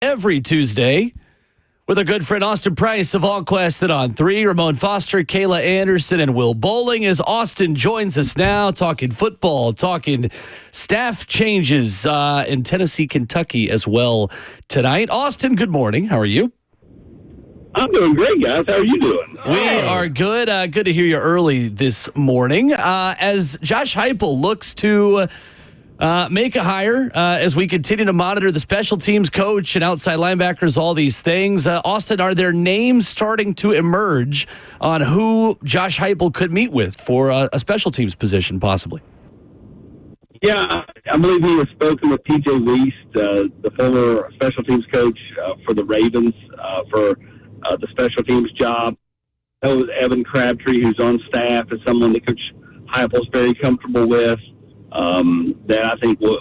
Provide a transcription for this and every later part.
every Tuesday with our good friend Austin Price of VolQuest's and On 3, Ramon Foster, Kayla Anderson, and Will Bowling as Austin joins us now talking football, talking staff changes in Tennessee, Kentucky as well tonight. Austin, good morning. How are you? I'm doing great, guys. How are you doing? We are good. Good to hear you early this morning. As Josh Heupel looks to make a hire as we continue to monitor the special teams coach and outside linebackers, all these things. Austin, are there names starting to emerge on who Josh Heupel could meet with for a special teams position, possibly? Yeah, I believe he has spoken with T.J. Weist, the former special teams coach for the Ravens, for the special teams job. That was Evan Crabtree, who's on staff, is someone that Coach Heupel's very comfortable with. That I think will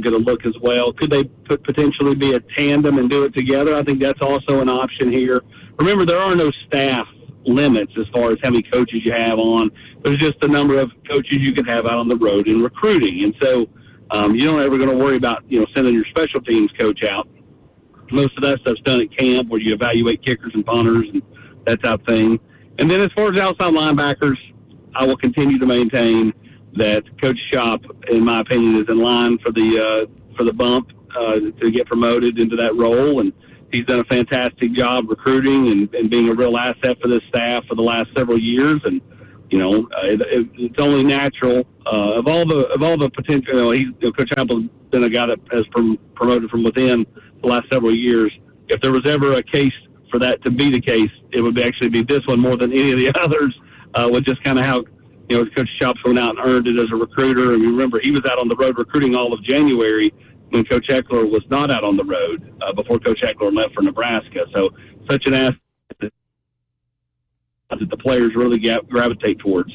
get a look as well. Could they potentially be a tandem and do it together? I think that's also an option here. Remember, there are no staff limits as far as how many coaches you have on. There's just the number of coaches you can have out on the road in recruiting. And so you don't ever going to worry about, sending your special teams coach out. Most of that stuff's done at camp where you evaluate kickers and punters and that type of thing. And then as far as outside linebackers, I will continue to maintain that Coach Shop, in my opinion, is in line for the bump to get promoted into that role, and he's done a fantastic job recruiting and being a real asset for this staff for the last several years. And it's only natural of all the potential. Coach Heupel's been a guy that has promoted from within the last several years. If there was ever a case for that to be the case, it would actually be this one more than any of the others. With just kind of how. Coach Shops went out and earned it as a recruiter. And remember, he was out on the road recruiting all of January when Coach Eckler was not out on the road before Coach Eckler left for Nebraska. So such an asset that the players really gravitate towards.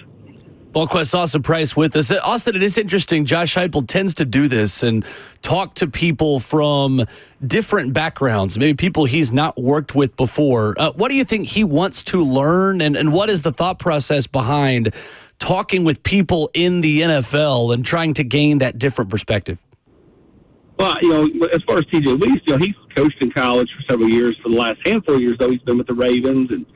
VolQuest's Austin Price with us. Austin, it is interesting. Josh Heupel tends to do this and talk to people from different backgrounds, maybe people he's not worked with before. What do you think he wants to learn, and what is the thought process behind talking with people in the NFL and trying to gain that different perspective? Well, as far as T.J. Weist, he's coached in college for several years. For the last handful of years, though, he's been with the Ravens. And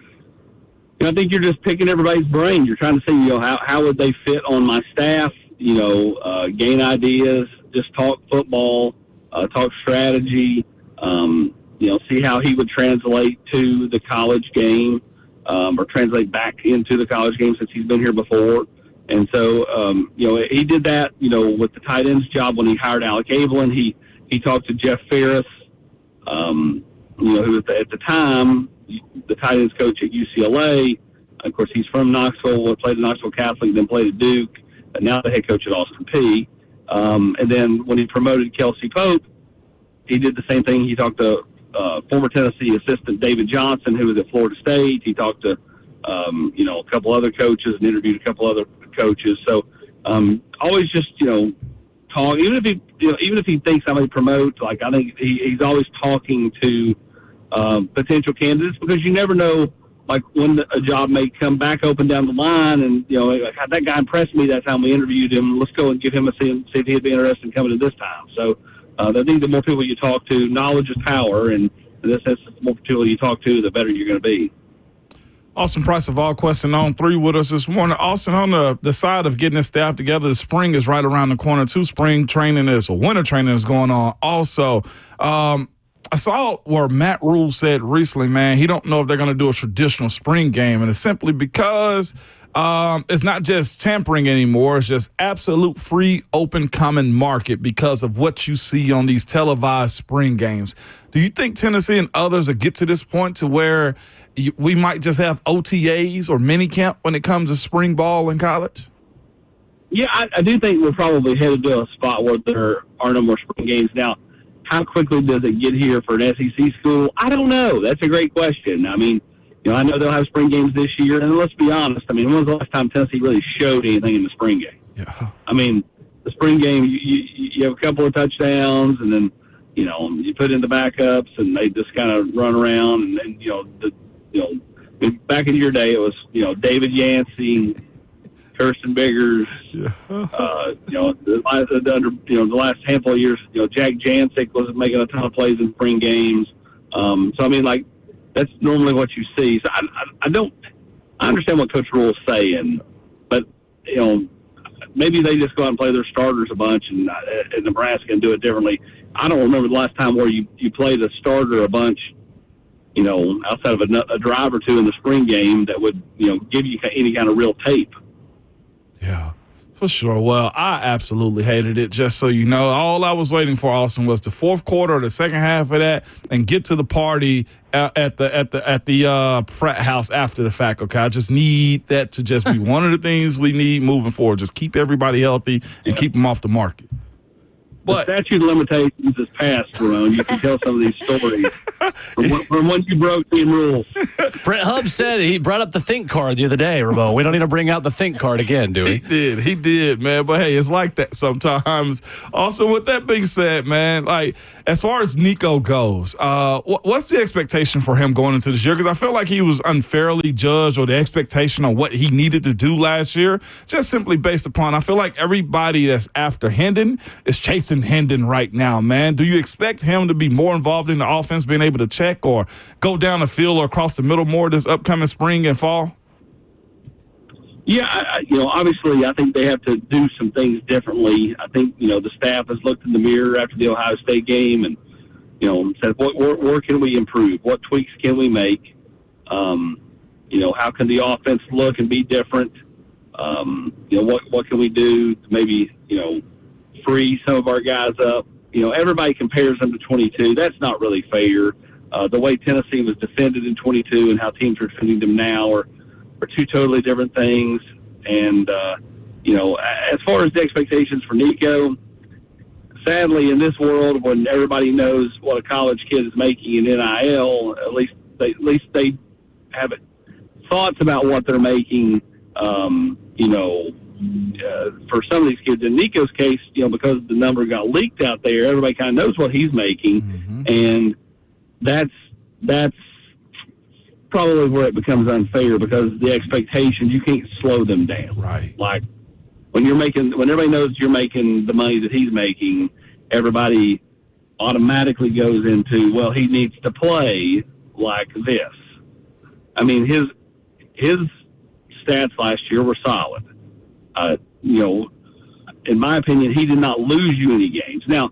I think you're just picking everybody's brain. You're trying to see, how would they fit on my staff, gain ideas, just talk football, talk strategy, see how he would translate to the college game. Or translate back into the college game since he's been here before. And so, he did that, with the tight ends job when he hired Alec Evelyn. He talked to Jeff Ferris, who was at the time the tight ends coach at UCLA. Of course, he's from Knoxville, played at Knoxville Catholic, then played at Duke, and now the head coach at Austin Peay. And then when he promoted Kelsey Pope, he did the same thing. He talked to former Tennessee assistant David Johnson, who was at Florida State. He talked to, a couple other coaches and interviewed a couple other coaches. So always just, talk. Even if he thinks somebody promotes, I think he's always talking to potential candidates, because you never know, when a job may come back open down the line, and that guy impressed me that time we interviewed him. Let's go and give him see if he'd be interested in coming to this time. So. I think the more people you talk to, knowledge is power, and in this instance, the more people you talk to, the better you're going to be. Austin Price of VolQuest's and On 3 with us this morning. Austin, on the side of getting this staff together, the spring is right around the corner, too. Winter training is going on also. I saw where Matt Rule said recently, man, he don't know if they're going to do a traditional spring game, and it's simply because it's not just tampering anymore. It's just absolute free, open, common market because of what you see on these televised spring games. Do you think Tennessee and others will get to this point to where we might just have OTAs or minicamp when it comes to spring ball in college? Yeah, I do think we're probably headed to a spot where there are no more spring games. Now, how quickly does it get here for an SEC school? I don't know. That's a great question. I mean, I know they'll have spring games this year, and let's be honest. I mean, when was the last time Tennessee really showed anything in the spring game? Yeah. I mean, the spring game, you have a couple of touchdowns, and then, you put in the backups, and they just kind of run around. And back in your day, it was, David Yancey, Kirsten Biggers. Yeah. The last handful of years, Jack Jancic wasn't making a ton of plays in spring games. So I mean, like, that's normally what you see. So I understand what Coach Rule's saying, but maybe they just go out and play their starters a bunch and Nebraska and do it differently. I don't remember the last time where you played a starter a bunch, outside of a drive or two in the spring game that would, give you any kind of real tape. Yeah, for sure. Well, I absolutely hated it, just so you know. All I was waiting for, Austin, was the fourth quarter or the second half of that and get to the party at the frat house after the fact, okay? I just need that to just be one of the things we need moving forward. Just keep everybody healthy and keep them off the market. The statute of limitations is passed, Ron. You can tell some of these stories from when you broke the rules. Brett Hubbs said he brought up the think card the other day, Ramon. We don't need to bring out the think card again, do we? He did, man. But hey, it's like that sometimes. Also, with that being said, man, like, as far as Nico goes, what's the expectation for him going into this year? Because I feel like he was unfairly judged, or the expectation on what he needed to do last year, just simply based upon, I feel like everybody that's after Hendon is chasing Hendon right now, man. Do you expect him to be more involved in the offense, being able to check or go down the field or across the middle more this upcoming spring and fall? Yeah, obviously I think they have to do some things differently. I think, the staff has looked in the mirror after the Ohio State game and, said, where can we improve? What tweaks can we make? How can the offense look and be different? What can we do to maybe, free some of our guys up? Everybody compares them to 22. That's not really fair. The way Tennessee was defended in 22 and how teams are defending them now are two totally different things. And, as far as the expectations for Nico, sadly, in this world, when everybody knows what a college kid is making in NIL, at least they have thoughts about what they're making, for some of these kids. In Nico's case, because the number got leaked out there, everybody kind of knows what he's making. Mm-hmm. And that's probably where it becomes unfair, because the expectations, you can't slow them down. Right. Like, when everybody knows you're making the money that he's making, everybody automatically goes into, well, he needs to play like this. I mean, his stats last year were solid. In my opinion, he did not lose you any games. Now,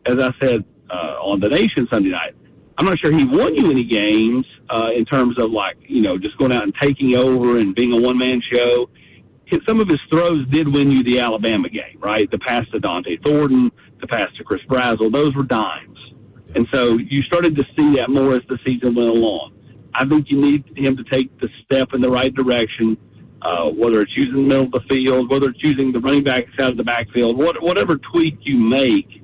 as I said on The Nation Sunday night, I'm not sure he won you any games in terms of, just going out and taking over and being a one-man show. Some of his throws did win you the Alabama game, right? The pass to Dante Thornton, the pass to Chris Brazzell, those were dimes. And so you started to see that more as the season went along. I think you need him to take the step in the right direction, whether it's using the middle of the field, whether it's using the running backs out of the backfield, whatever tweak you make.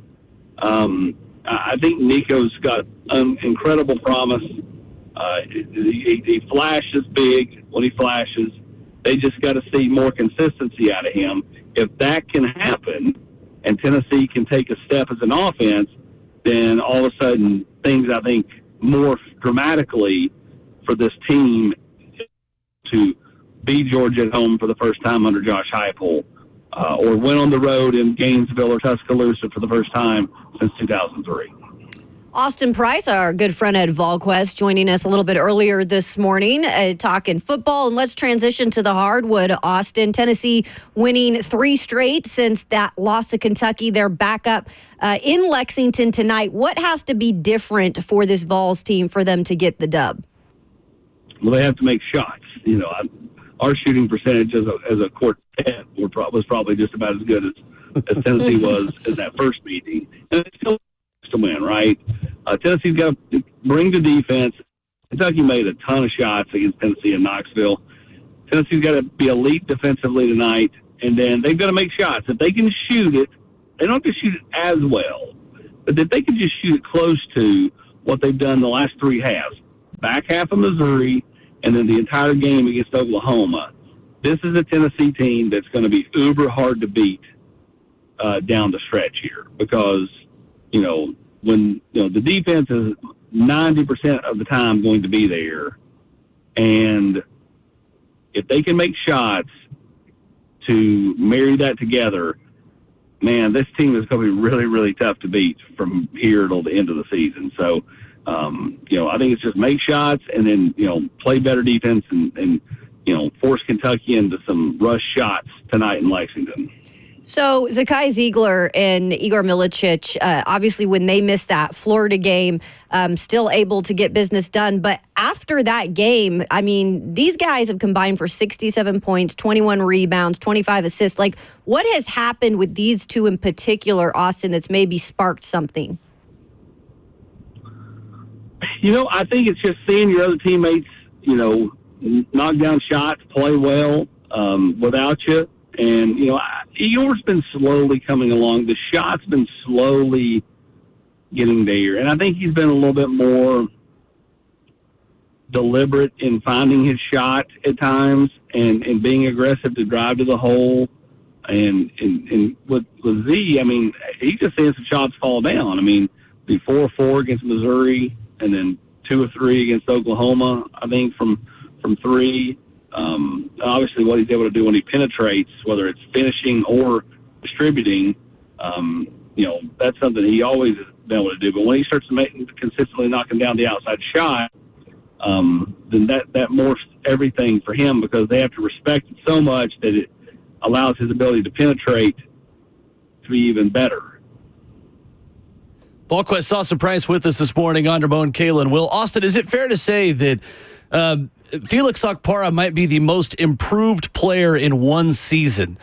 I think Nico's got incredible promise. He flashes big when he flashes. They just got to see more consistency out of him. If that can happen and Tennessee can take a step as an offense, then all of a sudden things, I think, morph dramatically for this team to beat Georgia at home for the first time under Josh Heupel, or win on the road in Gainesville or Tuscaloosa for the first time since 2003. Austin Price, our good friend at VolQuest's, joining us a little bit earlier this morning, talking football. And let's transition to the hardwood, Austin. Tennessee winning 3 straight since that loss to Kentucky. They're back up in Lexington tonight. What has to be different for this Vols team for them to get the dub? Well, they have to make shots. Our shooting percentage as a quartet was probably just about as good as Tennessee was in that first meeting. And it's still to win, right? Tennessee's got to bring the defense. Kentucky made a ton of shots against Tennessee in Knoxville. Tennessee's got to be elite defensively tonight, and then they've got to make shots. If they can shoot it, they don't have to shoot it as well, but if they can just shoot it close to what they've done the last 3 halves, back half of Missouri, and then the entire game against Oklahoma, this is a Tennessee team that's going to be uber hard to beat down the stretch here, because when the defense is 90% of the time going to be there, and if they can make shots to marry that together, man, this team is going to be really, really tough to beat from here till the end of the season. So, I think it's just make shots and then, play better defense and force Kentucky into some rush shots tonight in Lexington. So Zakai Ziegler and Igor Milicic, obviously when they missed that Florida game, still able to get business done. But after that game, I mean, these guys have combined for 67 points, 21 rebounds, 25 assists. Like, what has happened with these two in particular, Austin, that's maybe sparked something? I think it's just seeing your other teammates, knock down shots, play well without you. And, Igor's been slowly coming along. The shot's been slowly getting there. And I think he's been a little bit more deliberate in finding his shot at times and being aggressive to drive to the hole. And with Z, I mean, he's just seeing some shots fall down. I mean, the 4-4 against Missouri and then 2 or 3 against Oklahoma, I think, from 3. Obviously what he's able to do when he penetrates, whether it's finishing or distributing, that's something he always has been able to do. But when he starts consistently knocking down the outside shot, then that morphs everything for him because they have to respect it so much that it allows his ability to penetrate to be even better. VolQuest's Austin Price with us this morning on Ramon, Kayla, and Will. Austin, is it fair to say that Felix Okpara might be the most improved player in one season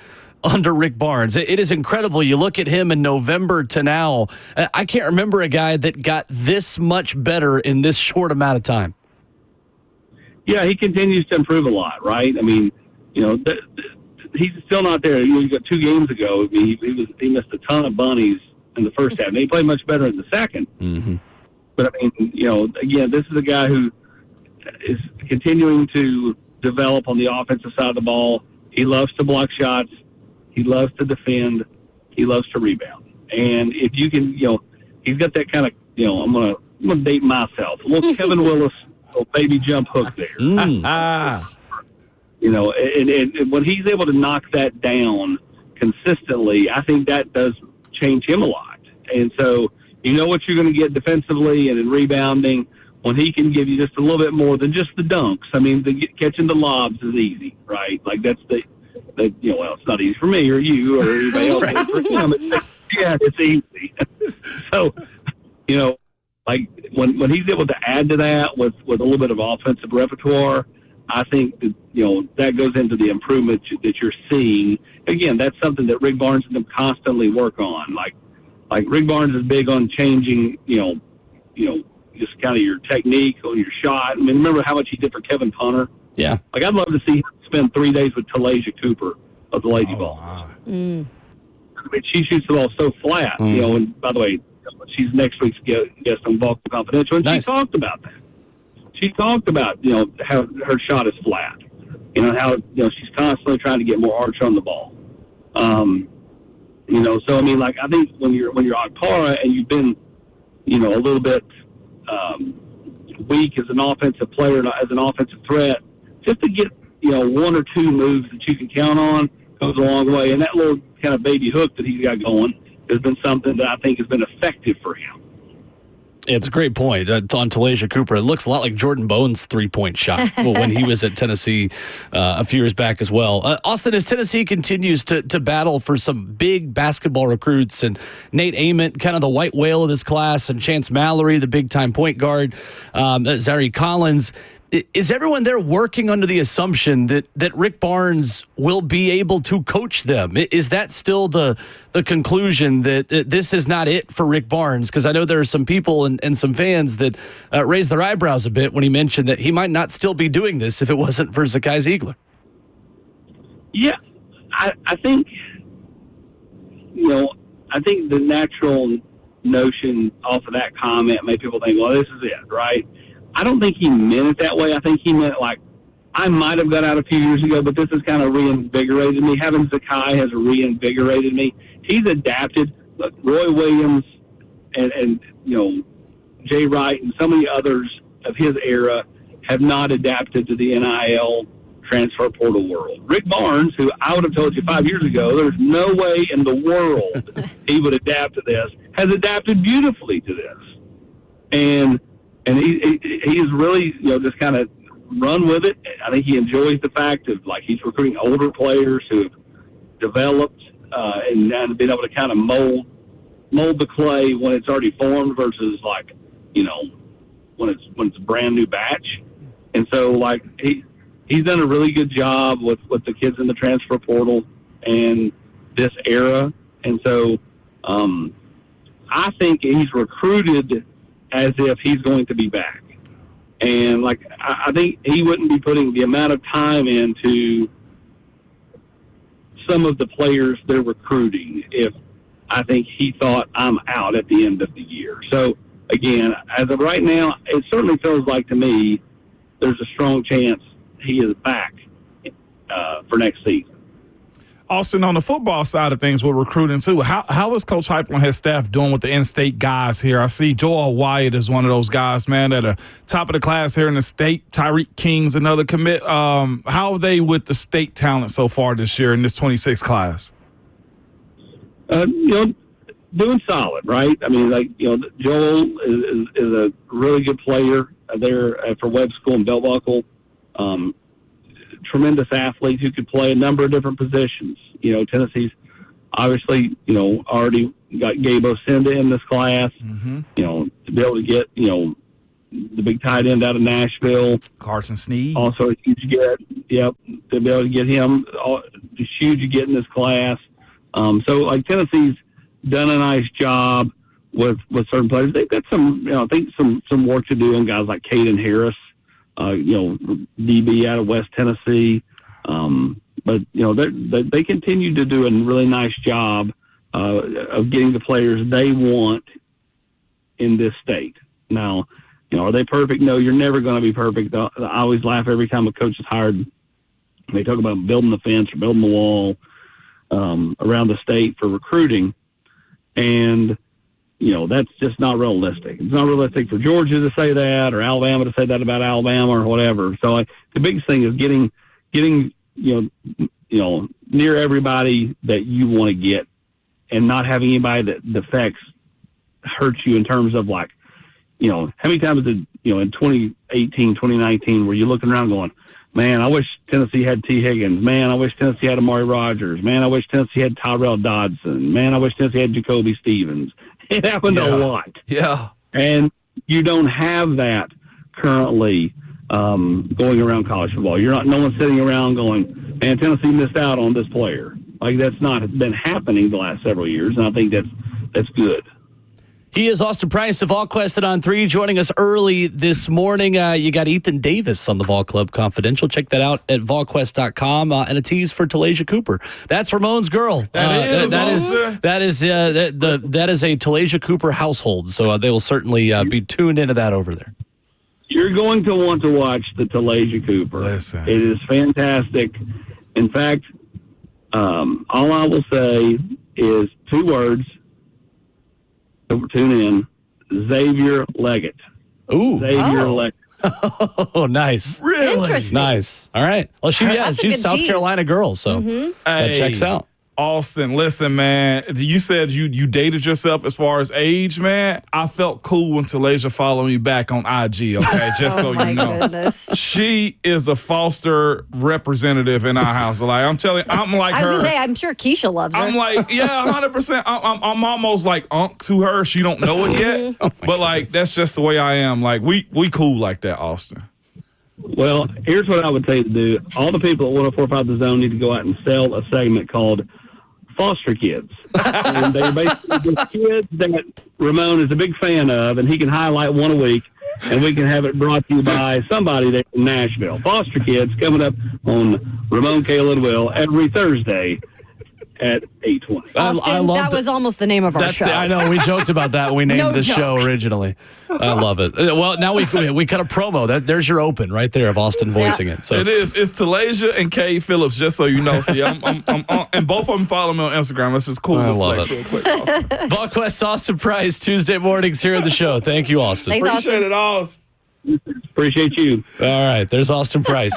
under Rick Barnes? It is incredible. You look at him in November to now. I can't remember a guy that got this much better in this short amount of time. Yeah, he continues to improve a lot, right? I mean, he's still not there. He got 2 games ago. I mean, he missed a ton of bunnies in the first half. And he played much better in the second. Mm-hmm. But, I mean, again, this is a guy who is continuing to develop on the offensive side of the ball. He loves to block shots. He loves to defend. He loves to rebound. And if you can, he's got that kind of, I'm gonna date myself, a little Kevin Willis, little baby jump hook there. And when he's able to knock that down consistently, I think that does change him a lot. And so what you're going to get defensively and in rebounding when he can give you just a little bit more than just the dunks. I mean, catching the lobs is easy, right? Like that's it's not easy for me or you or anybody else. Right. For him, it's easy. So, like when he's able to add to that with a little bit of offensive repertoire, I think that, that goes into the improvement that you're seeing. Again, that's something that Rick Barnes and them constantly work on. Like Rick Barnes is big on changing, just kind of your technique on your shot. I mean, remember how much he did for Kevin Punter? Yeah. Like, I'd love to see him spend 3 days with Talasia Cooper of the Lazy Ball. Wow. Mm. I mean, she shoots the ball so flat, and by the way, she's next week's guest on Volk Confidential, and nice. She talked about that. She talked about, how her shot is flat. How, she's constantly trying to get more arch on the ball. So, I mean, like, I think when you're Okpara and you've been, a little bit weak as an offensive player, as an offensive threat, just to get, 1 or 2 moves that you can count on goes a long way. And that little kind of baby hook that he's got going has been something that I think has been effective for him. It's a great point. On Talasia Cooper, it looks a lot like Jordan Bone's 3-point shot when he was at Tennessee a few years back as well. Austin, as Tennessee continues to battle for some big basketball recruits, and Nate Ament, kind of the white whale of this class, and Chance Mallory, the big-time point guard, Zari Collins, is everyone there working under the assumption that Rick Barnes will be able to coach them? Is that still the conclusion that this is not it for Rick Barnes? Because I know there are some people and some fans that raised their eyebrows a bit when he mentioned that he might not still be doing this if it wasn't for Zakai Ziegler. Yeah, I think, I think the natural notion off of that comment made people think, well, this is it, right? I don't think he meant it that way. I think he meant like, I might have got out a few years ago, but this has kind of reinvigorated me. Having Zakai has reinvigorated me. He's adapted. Look, Roy Williams and Jay Wright and so many others of his era have not adapted to the NIL transfer portal world. Rick Barnes, who I would have told you 5 years ago, there's no way in the world he would adapt to this, has adapted beautifully to this. And he's really, just kind of run with it. I think he enjoys the fact of, like, he's recruiting older players who have developed and been able to kind of mold the clay when it's already formed versus, like, when it's a brand new batch. And so, like, he's done a really good job with the kids in the transfer portal and this era. And so I think he's recruited as if he's going to be back. And, like, I think he wouldn't be putting the amount of time into some of the players they're recruiting if I think he thought I'm out at the end of the year. So, again, as of right now, it certainly feels like to me there's a strong chance he is back for next season. Austin, on the football side of things with recruiting too, how is Coach Heupel and his staff doing with the in-state guys here? I see Joel Wyatt is one of those guys, man, at the top of the class here in the state. Tyreek King's another commit. How are they with the state talent so far this year in this 26 class? Doing solid, right? I mean, like, Joel is a really good player there for Webb School and Belt Buckle. Tremendous athlete who could play a number of different positions. Tennessee's obviously, already got Gabe Osinda in this class. Mm-hmm. To be able to get, the big tight end out of Nashville. Carson Sneed. Also a huge get. Yep. To be able to get him, it's huge to get in this class. So, like, Tennessee's done a nice job with certain players. They've got some, I think some work to do on guys like Caden Harris, DB out of West Tennessee. But they continue to do a really nice job of getting the players they want in this state. Now, are they perfect? No, you're never going to be perfect. I always laugh every time a coach is hired. They talk about building the fence or building the wall around the state for recruiting. And, that's just not realistic. It's not realistic for Georgia to say that or Alabama to say that about Alabama or whatever. So the biggest thing is getting near everybody that you want to get and not having anybody that defects hurts you in terms of, like, how many times did, in 2018, 2019, were you looking around going, man, I wish Tennessee had T. Higgins. Man, I wish Tennessee had Amari Rogers. Man, I wish Tennessee had Tyrell Dodson. Man, I wish Tennessee had Jacoby Stevens. It happened a lot. Yeah. And you don't have that currently going around college football. No one's sitting around going, man, Tennessee missed out on this player. Like, that's not been happening the last several years, and I think that's good. He is Austin Price of VolQuest and On 3, joining us early this morning. You got Ethan Davis on the Vol Club Confidential. Check that out at VolQuest.com. And a tease for Talasia Cooper. That's Ramon's girl. That is a Talasia Cooper household, so they will certainly be tuned into that over there. You're going to want to watch the Talasia Cooper. Listen. It is fantastic. In fact, all I will say is 2 words. Tune in, Xavier Leggett. Ooh. Xavier Leggett. Oh, nice. Really? Interesting. Nice. All right. Well, she's South tease. Carolina girl, so that checks out. Austin, listen, man, you said you dated yourself as far as age, man. I felt cool when Talasia followed me back on IG, okay? Just so you know. Goodness. She is a Foster representative in our house. Like, I'm telling you, I'm like her. I was going to say, I'm sure Keisha loves her. I'm like, yeah, 100%. I'm almost like unk to her. She don't know it yet. But, like, that's just the way I am. Like, we cool like that, Austin. Well, here's what I would tell you to do. All the people at 104.5 The Zone need to go out and sell a segment called Foster Kids. And they're basically the kids that Ramon is a big fan of, and he can highlight one a week, and we can have it brought to you by somebody there in Nashville. Foster Kids coming up on Ramon, Kayla, and Will every Thursday at 8:20. Austin, that was almost the name of our show. I know. We joked about that when we named the show originally. I love it. Well, now we cut a promo. There's your open right there of Austin voicing it. So it is. It's Talasia and Kay Phillips, just so you know. See, I'm and both of them follow me on Instagram. This is cool. I love it. Real quick, Austin. VolQuest's Austin Price, Tuesday mornings here on the show. Thank you, Austin. Thanks, Appreciate Austin. it, Austin. Appreciate you. All right, there's Austin Price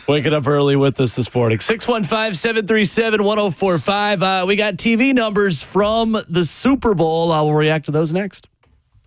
waking up early with us this morning. 615-737-1045. We got TV numbers from the Super Bowl. I will react to those next.